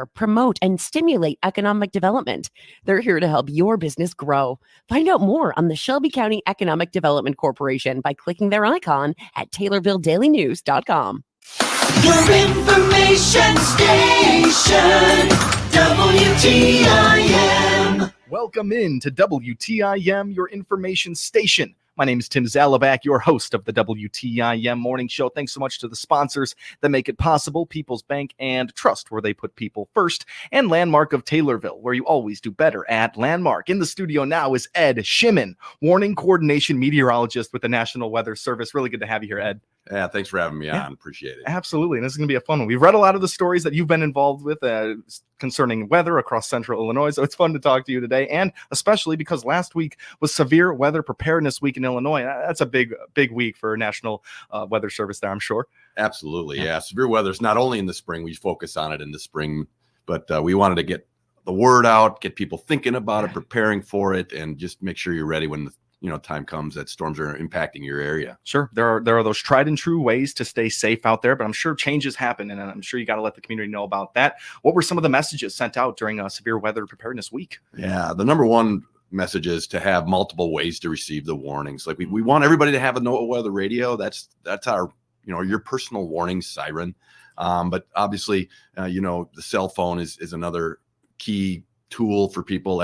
promote, and stimulate economic development. They're here to help your business grow. Find out more on the Shelby County Economic Development Corporation by clicking their icon at TaylorvilleDailyNews.com. Your information station, WTIM. Welcome in to WTIM, your information station. My name is Tim Zalavac, your host of the WTIM Morning Show. Thanks so much to the sponsors that make it possible, People's Bank and Trust, where they put people first, and Landmark of Taylorville, where you always do better at Landmark. In the studio now is Ed Shimon, warning coordination meteorologist with the National Weather Service. Really good to have you here, Ed. Yeah, thanks for having me on. Appreciate it. Absolutely. And this is going to be a fun one. We've read a lot of the stories that you've been involved with concerning weather across central Illinois. So it's fun to talk to you today. And especially because last week was Severe Weather Preparedness Week in Illinois. That's a big week for National Weather Service there, I'm sure. Absolutely. Yeah. Severe weather is not only in the spring. We focus on it in the spring, but we wanted to get the word out, get people thinking about it, preparing for it, and just make sure you're ready when the time comes that storms are impacting your area. Sure. There are those tried and true ways to stay safe out there, but I'm sure changes happen, and I'm sure you got to let the community know about that. What were some of the messages sent out during Severe Weather Preparedness Week? Yeah, the number one message is to have multiple ways to receive the warnings. Like we want everybody to have a NOAA weather radio. That's our, your personal warning siren. But obviously, the cell phone is another key tool for people.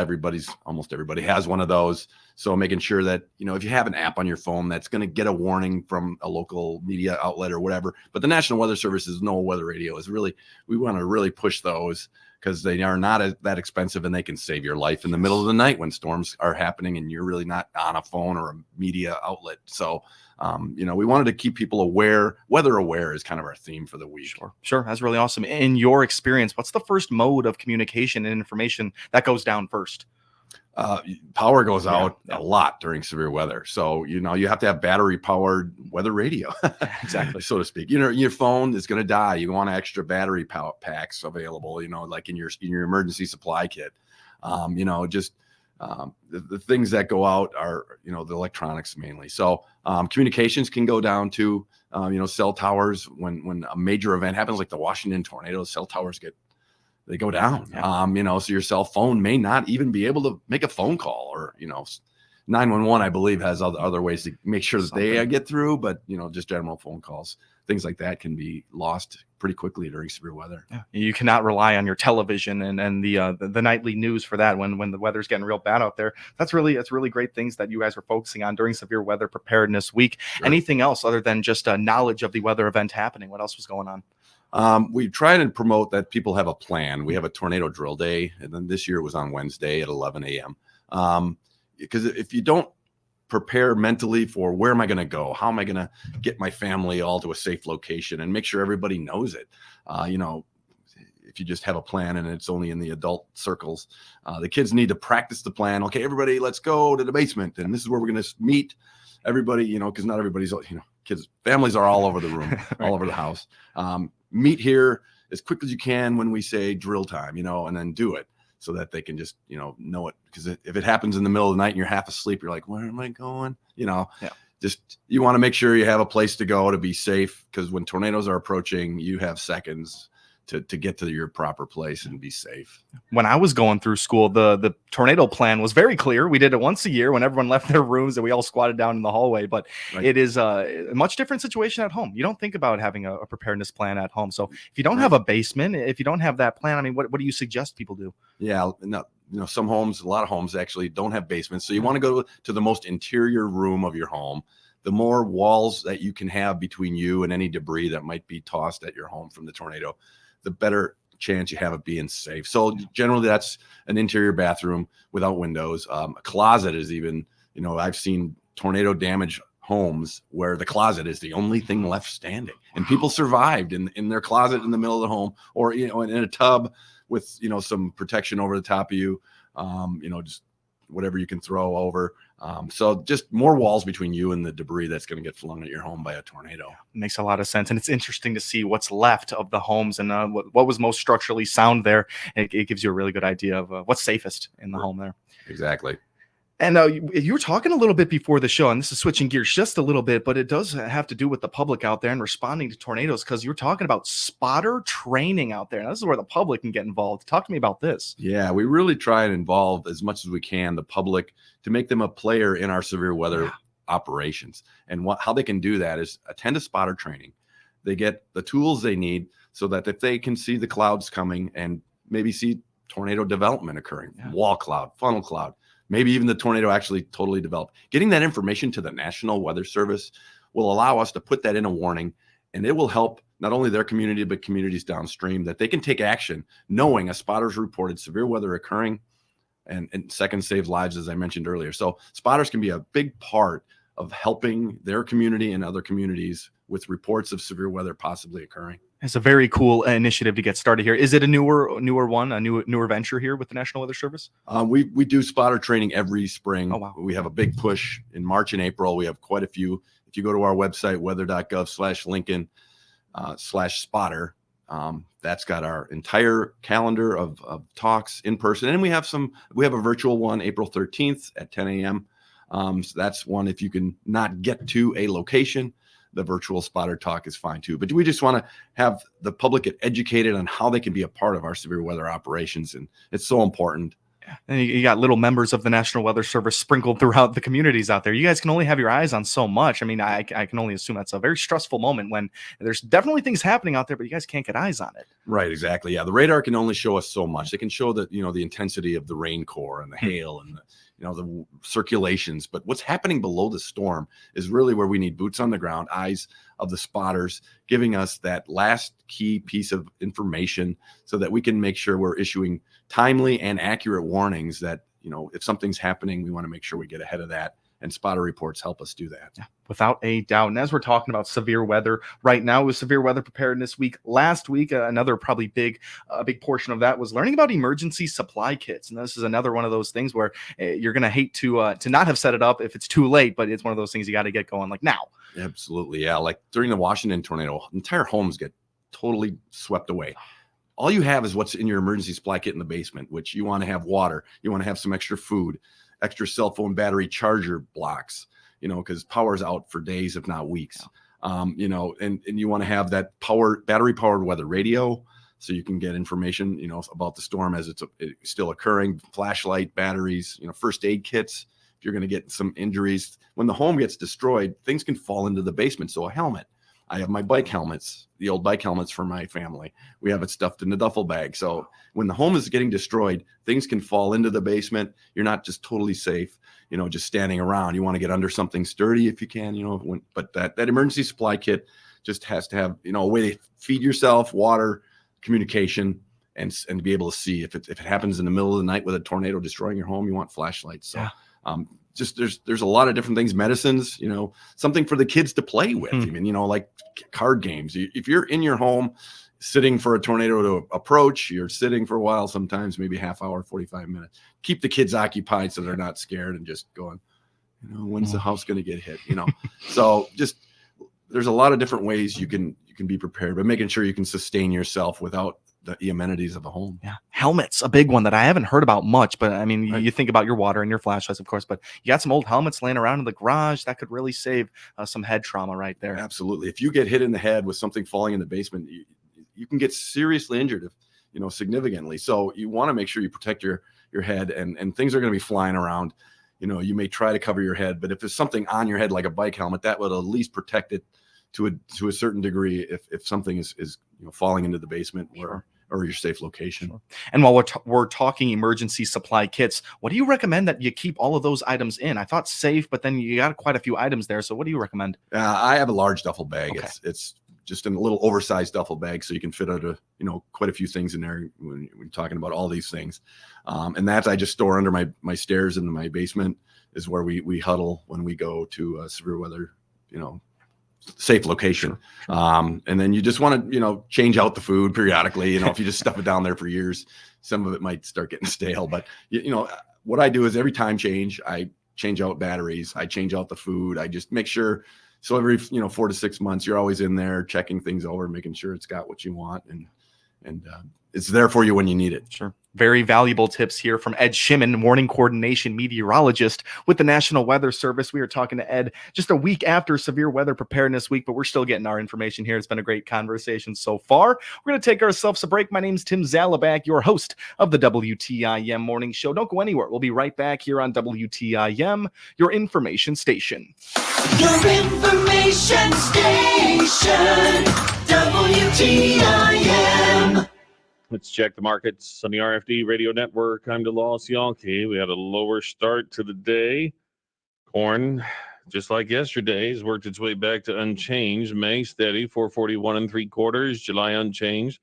Almost everybody has one of those. So making sure that, if you have an app on your phone that's going to get a warning from a local media outlet or whatever, but the National Weather Service's NOAA weather radio is we want to really push those because they are not that expensive and they can save your life in the middle of the night when storms are happening and you're really not on a phone or a media outlet. So, we wanted to keep people aware. Weather aware is kind of our theme for the week. Sure. That's really awesome. In your experience, what's the first mode of communication and information that goes down first? Power goes out a lot during severe weather. So, you have to have battery powered weather radio, exactly, so to speak. Your phone is going to die. You want extra battery packs available, like in your emergency supply kit. The things that go out are, the electronics mainly. So, communications can go down to, cell towers when a major event happens, like the Washington tornado, cell towers they go down, so your cell phone may not even be able to make a phone call or, 911, I believe, has other ways to make sure that they get through. But, just general phone calls, things like that can be lost pretty quickly during severe weather. Yeah. You cannot rely on your television and the nightly news for that when the weather's getting real bad out there. That's really great things that you guys were focusing on during Severe Weather Preparedness Week. Sure. Anything else other than just knowledge of the weather event happening? What else was going on? We try to promote that people have a plan. We have a tornado drill day, and then this year it was on Wednesday at 11 a.m. Because if you don't prepare mentally for where am I going to go, how am I going to get my family all to a safe location and make sure everybody knows it, if you just have a plan and it's only in the adult circles, the kids need to practice the plan. Okay, everybody, let's go to the basement, and this is where we're going to meet. Everybody, because not everybody's, kids, families are all over the room, right. All over the house. Meet here as quick as you can when we say drill time, and then do it so that they can just, know it. Because if it happens in the middle of the night and you're half asleep, you're like, where am I going? Just you want to make sure you have a place to go to be safe, because when tornadoes are approaching, you have seconds to get to your proper place and be safe. When I was going through school, the tornado plan was very clear. We did it once a year when everyone left their rooms and we all squatted down in the hallway. But right. It is a much different situation at home. You don't think about having a preparedness plan at home. So if you don't have a basement, if you don't have that plan, I mean, what do you suggest people do? Yeah, no, some homes, a lot of homes actually don't have basements. So you want to go to the most interior room of your home. The more walls that you can have between you and any debris that might be tossed at your home from the tornado, the better chance you have of being safe. So generally that's an interior bathroom without windows. A closet is even, I've seen tornado damaged homes where the closet is the only thing left standing, and people survived in their closet in the middle of the home, or, in a tub with, some protection over the top of you, just whatever you can throw over. So just more walls between you and the debris that's going to get flung at your home by a tornado. Makes a lot of sense. And it's interesting to see what's left of the homes and what was most structurally sound there. It gives you a really good idea of what's safest in the home there. Exactly. And you were talking a little bit before the show, and this is switching gears just a little bit, but it does have to do with the public out there and responding to tornadoes, because you were talking about spotter training out there. Now, this is where the public can get involved. Talk to me about this. Yeah, we really try and involve as much as we can the public to make them a player in our severe weather operations. And how they can do that is attend a spotter training. They get the tools they need so that if they can see the clouds coming and maybe see tornado development occurring, wall cloud, funnel cloud, maybe even the tornado actually totally developed. Getting that information to the National Weather Service will allow us to put that in a warning, and it will help not only their community, but communities downstream, that they can take action knowing a spotter's reported severe weather occurring, and seconds save lives, as I mentioned earlier. So spotters can be a big part of helping their community and other communities with reports of severe weather possibly occurring. It's a very cool initiative to get started here. Is it a newer venture here with the National Weather Service? We do spotter training every spring. Oh, wow. We have a big push in March and April. We have quite a few. If you go to our website, weather.gov/Lincoln/spotter, that's got our entire calendar of talks in person. And we have a virtual one April 13th at 10 a.m. So that's one, if you can not get to a location, the virtual spotter talk is fine too. But we just want to have the public get educated on how they can be a part of our severe weather operations. And it's so important. And you got little members of the National Weather Service sprinkled throughout the communities out there. You guys can only have your eyes on so much. I mean, I can only assume that's a very stressful moment when there's definitely things happening out there, but you guys can't get eyes on it. Right, exactly. Yeah, the radar can only show us so much. They can show that, the intensity of the rain core and the hail and the circulations, but what's happening below the storm is really where we need boots on the ground, eyes of the spotters, giving us that last key piece of information so that we can make sure we're issuing timely and accurate warnings that, if something's happening, we want to make sure we get ahead of that. And spotter reports help us do that. Yeah, without a doubt. And as we're talking about severe weather right now, with Severe Weather Preparedness Week last week, another probably big portion of that was learning about emergency supply kits. And this is another one of those things where you're going to hate to not have set it up if it's too late, but it's one of those things you got to get going like now. Absolutely. Yeah. Like during the Washington tornado, entire homes get totally swept away. All you have is what's in your emergency supply kit in the basement, which you want to have water. You want to have some extra food, extra cell phone battery charger blocks, because power's out for days, if not weeks. And you want to have that battery powered weather radio, so you can get information, about the storm as it's still occurring, flashlight, batteries, first aid kits. If you're going to get some injuries, when the home gets destroyed, things can fall into the basement. So a helmet. I have my bike helmets, the old bike helmets for my family. We have it stuffed in the duffel bag. So when the home is getting destroyed, things can fall into the basement. You're not just totally safe, just standing around. You want to get under something sturdy if you can, but that emergency supply kit just has to have, a way to feed yourself, water, communication, and be able to see if it happens in the middle of the night with a tornado destroying your home, you want flashlights. So, just there's a lot of different things, medicines, something for the kids to play with. I mean, like card games. If you're in your home sitting for a tornado to approach, you're sitting for a while, sometimes maybe half hour, 45 minutes. Keep the kids occupied so they're not scared and just going, when's the house going to get hit? So just there's a lot of different ways you can be prepared, but making sure you can sustain yourself without the amenities of a home. Yeah. Helmets, a big one that I haven't heard about much, but I mean, you think about your water and your flashlights, of course, but you got some old helmets laying around in the garage that could really save some head trauma right there. Absolutely. If you get hit in the head with something falling in the basement, you can get seriously injured, significantly. So you want to make sure you protect your head, and things are going to be flying around. You may try to cover your head, but if there's something on your head, like a bike helmet, that would at least protect it to a certain degree if something is falling into the basement or your safe location. Sure. And while we're talking emergency supply kits, what do you recommend that you keep all of those items in? I thought safe, but then you got quite a few items there. So what do you recommend? I have a large duffel bag. Okay. It's just a little oversized duffel bag, so you can fit quite a few things in there when we're talking about all these things. And that I just store under my stairs in my basement is where we huddle when we go to severe weather, safe location. Sure. And then you just want to, change out the food periodically. If you just stuff it down there for years, some of it might start getting stale. But, what I do is every time I change out batteries, I change out the food. I just make sure. So every, 4 to 6 months, you're always in there checking things over, making sure it's got what you want. And it's there for you when you need it. Sure. Very valuable tips here from Ed Shimon, morning coordination meteorologist with the National Weather Service. We are talking to Ed just a week after Severe Weather Preparedness Week, but we're still getting our information here. It's been a great conversation so far. We're going to take ourselves a break. My name's Tim Zalabak, your host of the WTIM Morning Show. Don't go anywhere. We'll be right back here on WTIM, your information station. Your information station, WTIM. Let's check the markets on the RFD Radio Network. I'm DeLoss Yonke. We had a lower start to the day. Corn, just like yesterday's, worked its way back to unchanged. May steady, 441 3/4. July unchanged,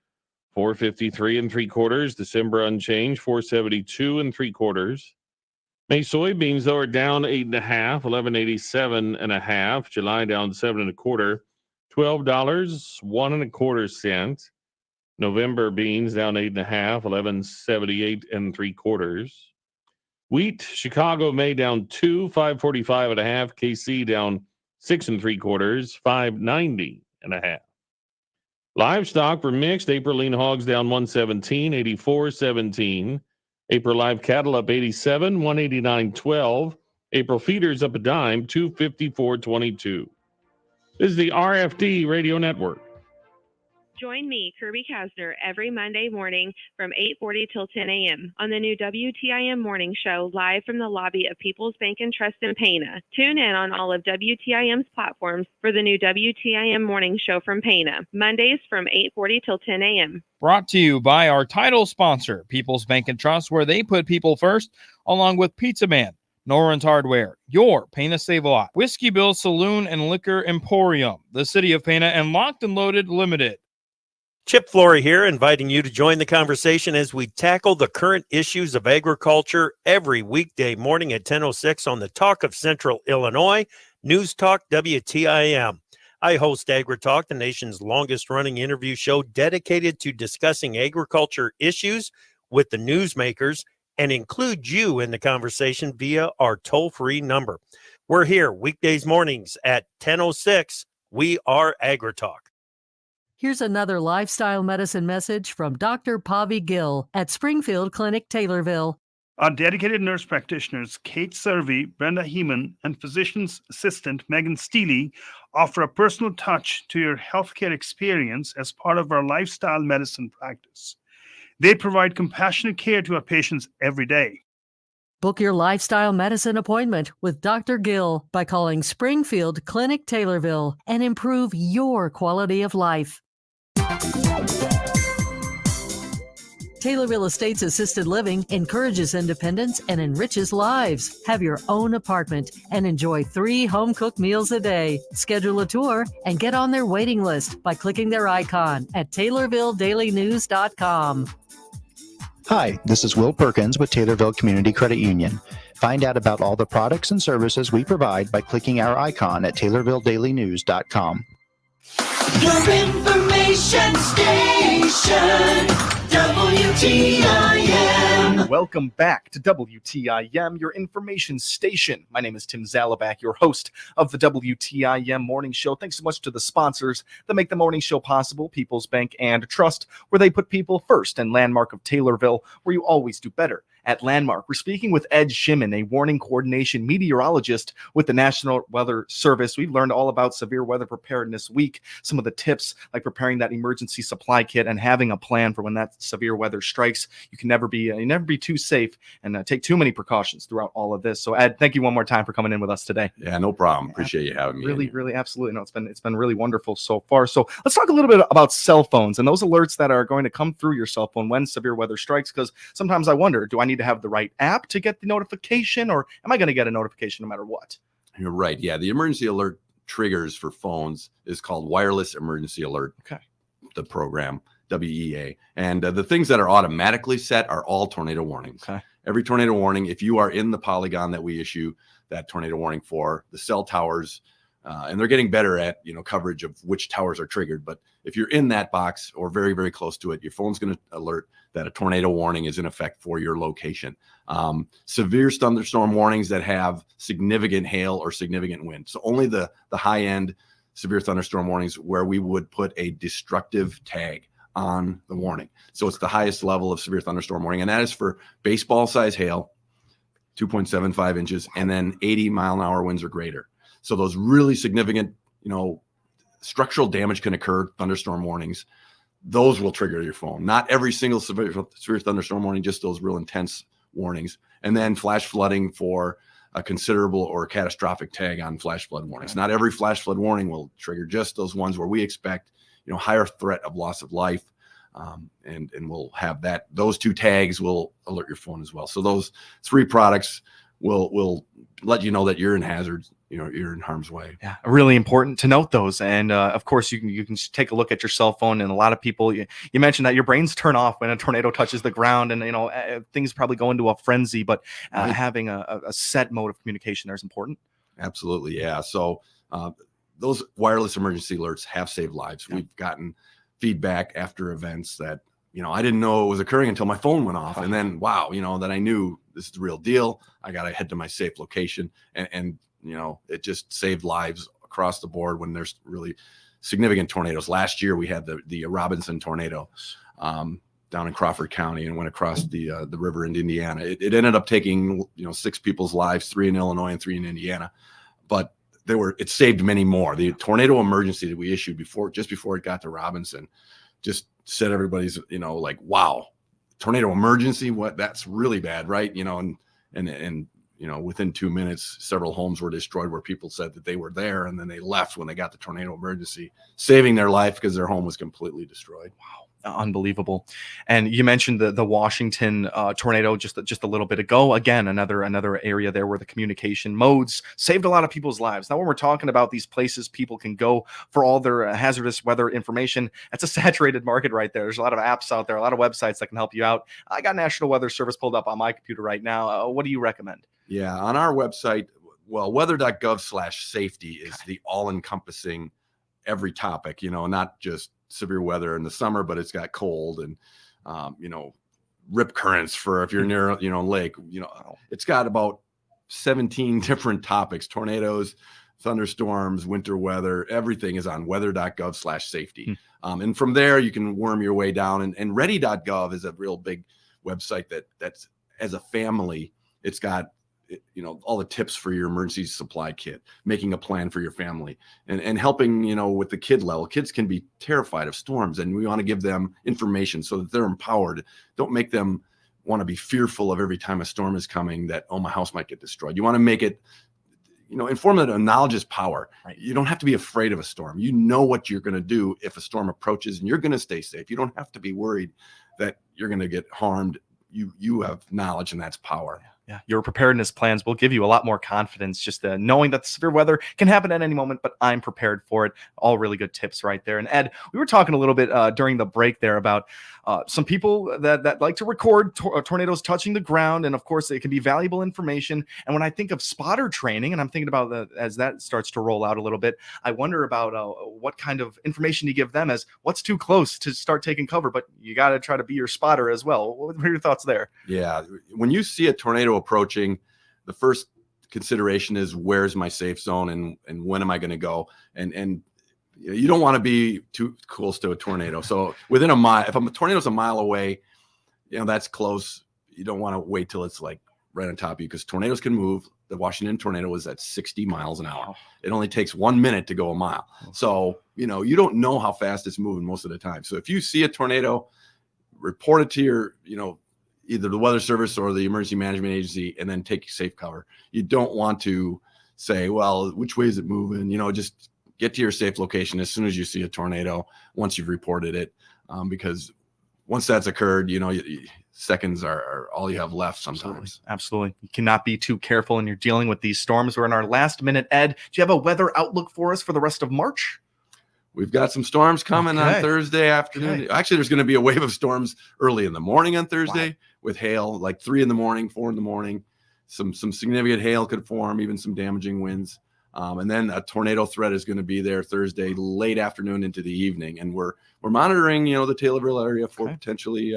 453 3/4. December unchanged, 472 3/4. May soybeans, though, are down 8.5, 1187.5. July down 7.25, $12, 1.25. November beans down 8.5, 1178 3/4. Wheat, Chicago May down 2, 545.5. KC down 6 3/4, 590.5. Livestock were mixed. April lean hogs down 117, 84.17. April live cattle up 87, 189.12. April feeders up a dime, 254.22. This is the RFD Radio Network. Join me, Kirby Kasner, every Monday morning from 8:40 till 10 a.m. on the new WTIM Morning Show, live from the lobby of People's Bank and Trust in Pana. Tune in on all of WTIM's platforms for the new WTIM Morning Show from Pana, Mondays from 8:40 till 10 a.m. Brought to you by our title sponsor, People's Bank and Trust, where they put people first, along with Pizza Man, Noren's Hardware, your Pana Save-A-Lot, Whiskey Bill Saloon and Liquor Emporium, the City of Pana, and Locked and Loaded Limited. Chip Flory here, inviting you to join the conversation as we tackle the current issues of agriculture every weekday morning at 10:06 on the Talk of Central Illinois, News Talk WTIM. I host AgriTalk, the nation's longest-running interview show dedicated to discussing agriculture issues with the newsmakers and include you in the conversation via our toll-free number. We're here weekdays mornings at 10:06. We are AgriTalk. Here's another lifestyle medicine message from Dr. Pavi Gill at Springfield Clinic, Taylorville. Our dedicated nurse practitioners, Kate Servey, Brenda Heeman, and physician's assistant, Megan Steele, offer a personal touch to your healthcare experience as part of our lifestyle medicine practice. They provide compassionate care to our patients every day. Book your lifestyle medicine appointment with Dr. Gill by calling Springfield Clinic, Taylorville, and improve your quality of life. Taylorville Estates Assisted Living encourages independence and enriches lives. Have your own apartment and enjoy 3 home-cooked meals a day. Schedule a tour and get on their waiting list by clicking their icon at TaylorvilleDailyNews.com. Hi, this is Will Perkins with Taylorville Community Credit Union. Find out about all the products and services we provide by clicking our icon at TaylorvilleDailyNews.com. Your information station, WTIM. Welcome back to WTIM, your information station. My name is Tim Zalabak, your host of the WTIM Morning Show. Thanks so much to the sponsors that make the morning show possible, People's Bank and Trust, where they put people first, and Landmark of Taylorville, where you always do better. At Landmark, we're speaking with Ed Shimon, a warning coordination meteorologist with the National Weather Service. We've learned all about Severe Weather Preparedness Week, some of the tips like preparing that emergency supply kit and having a plan for when that severe weather strikes. You can never be too safe and take too many precautions throughout all of this. So Ed, thank you one more time for coming in with us today. Yeah, no problem. Appreciate you having me. Really, absolutely. No, it's been really wonderful so far. So let's talk a little bit about cell phones and those alerts that are going to come through your cell phone when severe weather strikes, because sometimes I wonder, do I need to have the right app to get the notification, or am I going to get a notification no matter what? You're right. Yeah, the emergency alert triggers for phones is called Wireless Emergency Alert. Okay. The program, WEA. And the things that are automatically set are all tornado warnings. Okay. Every tornado warning, if you are in the polygon that we issue that tornado warning for, the cell towers, and they're getting better at coverage of which towers are triggered. But if you're in that box or very, very close to it, your phone's going to alert that a tornado warning is in effect for your location. Severe thunderstorm warnings that have significant hail or significant wind. So only the high end severe thunderstorm warnings where we would put a destructive tag on the warning. So it's the highest level of severe thunderstorm warning, and that is for baseball size hail, 2.75 inches, and then 80-mile-an-hour winds or greater. So those really significant, structural damage can occur, thunderstorm warnings. Those will trigger your phone. Not every single severe thunderstorm warning, just those real intense warnings. And then flash flooding for a considerable or catastrophic tag on flash flood warnings. Not every flash flood warning will trigger, just those ones where we expect, higher threat of loss of life. And we'll have that. Those 2 tags will alert your phone as well. So those 3 products will let you know that you're in hazard, you're in harm's way. Yeah, really important to note those. And of course, you can just take a look at your cell phone. And a lot of people, you mentioned that your brains turn off when a tornado touches the ground, and things probably go into a frenzy. But having a set mode of communication there is important. Absolutely, yeah. So those wireless emergency alerts have saved lives. Yeah. We've gotten feedback after events that I didn't know it was occurring until my phone went off, and then wow, that I knew this is the real deal. I got to head to my safe location, and it just saved lives across the board when there's really significant tornadoes. Last year we had the Robinson tornado down in Crawford County and went across the river into Indiana. It ended up taking 6 people's lives, 3 in Illinois and 3 in Indiana, but it saved many more. The tornado emergency that we issued just before it got to Robinson just said everybody's like, wow, tornado emergency, what? That's really bad, right? And within 2 minutes, several homes were destroyed where people said that they were there and then they left when they got the tornado emergency, saving their life because their home was completely destroyed. Wow. Unbelievable. And you mentioned the Washington tornado just a little bit ago. Again, another area there where the communication modes saved a lot of people's lives. Now, when we're talking about these places people can go for all their hazardous weather information, that's a saturated market right there. There's a lot of apps out there, a lot of websites that can help you out. I got National Weather Service pulled up on my computer right now. What do you recommend? Yeah, on our website, weather.gov/safety is the all-encompassing every topic, not just severe weather in the summer, but it's got cold and rip currents for if you're near lake. It's got about 17 different topics: tornadoes, thunderstorms, winter weather. Everything is on weather.gov/safety. And from there you can worm your way down, and ready.gov is a real big website that's as a family, it's got all the tips for your emergency supply kit, making a plan for your family, and helping, with the kid level. Kids can be terrified of storms, and we want to give them information so that they're empowered. Don't make them want to be fearful of every time a storm is coming that, oh, my house might get destroyed. You want to make it, inform that knowledge is power. Right? You don't have to be afraid of a storm. You know what you're going to do if a storm approaches, and you're going to stay safe. You don't have to be worried that you're going to get harmed. You have knowledge, and that's power. Yeah, your preparedness plans will give you a lot more confidence, just knowing that the severe weather can happen at any moment, but I'm prepared for it. All really good tips right there. And Ed, we were talking a little bit during the break there about some people that like to record tornadoes touching the ground. And of course, it can be valuable information. And when I think of spotter training, and I'm thinking about as that starts to roll out a little bit, I wonder about what kind of information you give them as what's too close to start taking cover, but you got to try to be your spotter as well. What are your thoughts there? Yeah, when you see a tornado approaching, the first consideration is, where's my safe zone and when am I going to go? And you don't want to be too close to a tornado. So within a mile, if a tornado's a mile away, that's close. You don't want to wait till it's like right on top of you, because tornadoes can move. The Washington tornado was at 60 miles an hour. It only takes 1 minute to go a mile. So, you don't know how fast it's moving most of the time. So if you see a tornado, report it to your, either the Weather Service or the Emergency Management Agency, and then take safe cover. You don't want to say, well, which way is it moving? Just get to your safe location as soon as you see a tornado, once you've reported it, because once that's occurred, seconds are all you have left sometimes. Absolutely. You cannot be too careful, and you're dealing with these storms. We're in our last minute. Ed, do you have a weather outlook for us for the rest of March? We've got some storms coming on Thursday afternoon. Actually, there's going to be a wave of storms early in the morning on Thursday with hail, like 3 in the morning, 4 in the morning. Some significant hail could form, even some damaging winds. And then a tornado threat is going to be there Thursday, late afternoon into the evening. And we're monitoring, the Taylorville area for potentially,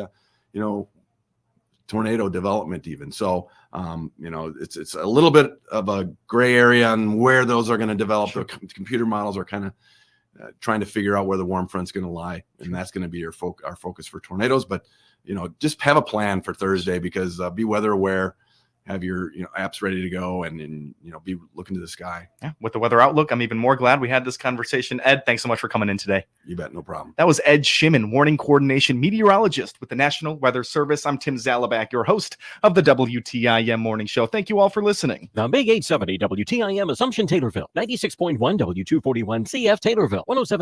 tornado development even. So, it's a little bit of a gray area on where those are going to develop. The computer models are kind of trying to figure out where the warm front's going to lie, and that's going to be our focus for tornadoes. But just have a plan for Thursday, because be weather aware. Have your apps ready to go, and be looking to the sky. Yeah, with the weather outlook, I'm even more glad we had this conversation. Ed, thanks so much for coming in today. You bet, no problem. That was Ed Shimon, warning coordination meteorologist with the National Weather Service. I'm Tim Zalabak, your host of the WTIM Morning Show. Thank you all for listening. The Big 870 WTIM Assumption Taylorville, 96.1 W241 CF Taylorville, 107.